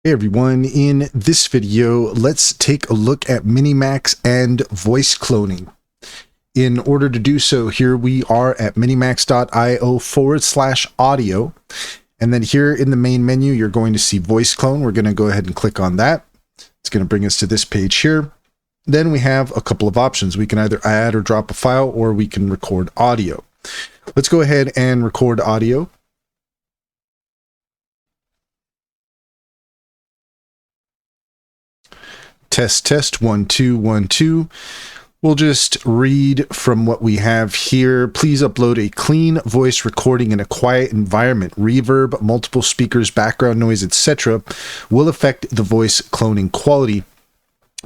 Hey everyone, in this video, let's take a look at Minimax and voice cloning. In order to do so, here we are at minimax.io/audio. And then here in the main menu, you're going to see voice clone. We're going to go ahead and click on that. It's going to bring us to this page here. Then we have a couple of options. We can either add or drop a file, or we can record audio. Let's go ahead and record audio. Test, test, 1, 2, 1, 2. We'll just read from what we have here. Please upload a clean voice recording in a quiet environment. Reverb, multiple speakers, background noise, etc. will affect the voice cloning quality.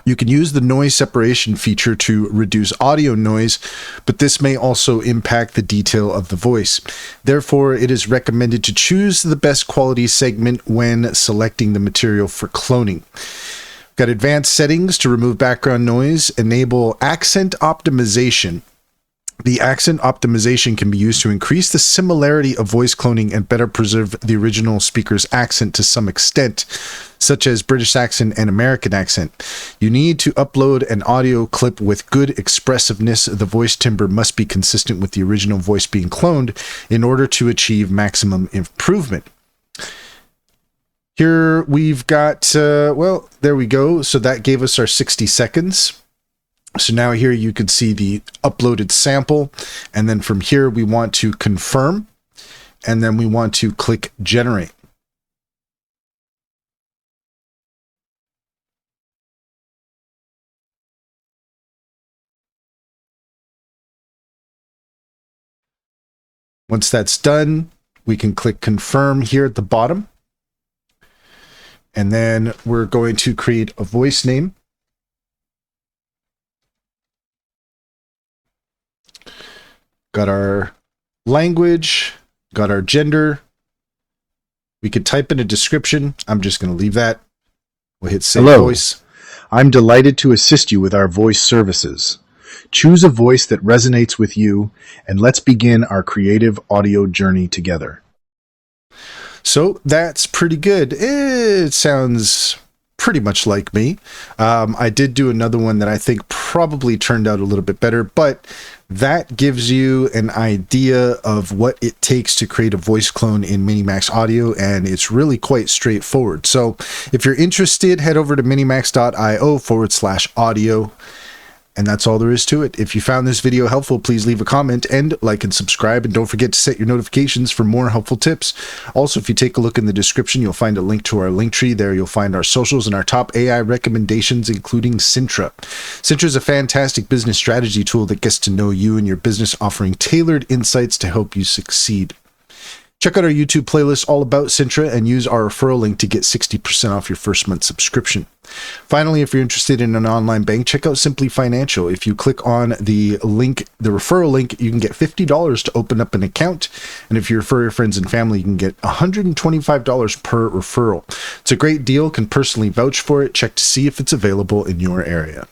You can use the noise separation feature to reduce audio noise, but this may also impact the detail of the voice. Therefore, it is recommended to choose the best quality segment when selecting the material for cloning. Got advanced settings to remove background noise, enable accent optimization. The accent optimization can be used to increase the similarity of voice cloning and better preserve the original speaker's accent to some extent, such as British accent and American accent. You need to upload an audio clip with good expressiveness. The voice timbre must be consistent with the original voice being cloned in order to achieve maximum improvement. Here we've got, well, there we go. So that gave us our 60 seconds. So now here you can see the uploaded sample. And then from here, we want to confirm. And then we want to click generate. Once that's done, we can click confirm here at the bottom. And then we're going to create a voice name. Got our language, got our gender. We could type in a description. I'm just going to leave that. We'll hit save voice. I'm delighted to assist you with our voice services. Choose a voice that resonates with you, and let's begin our creative audio journey together. So that's pretty good. It sounds pretty much like me. I did do another one that I think probably turned out a little bit better, but that gives you an idea of what it takes to create a voice clone in Minimax Audio, and it's really quite straightforward. So if you're interested, head over to minimax.io/audio. And that's all there is to it. If you found this video helpful, please leave a comment and like and subscribe. And don't forget to set your notifications for more helpful tips. Also, if you take a look in the description, you'll find a link to our link tree. There you'll find our socials and our top AI recommendations, including Cintra. Cintra is a fantastic business strategy tool that gets to know you and your business, offering tailored insights to help you succeed. Check out our YouTube playlist all about Cintra and use our referral link to get 60% off your first month subscription. Finally, if you're interested in an online bank, check out Simply Financial. If you click on the link, the referral link, you can get $50 to open up an account. And if you refer your friends and family, you can get $125 per referral. It's a great deal. Can personally vouch for it. Check to see if it's available in your area.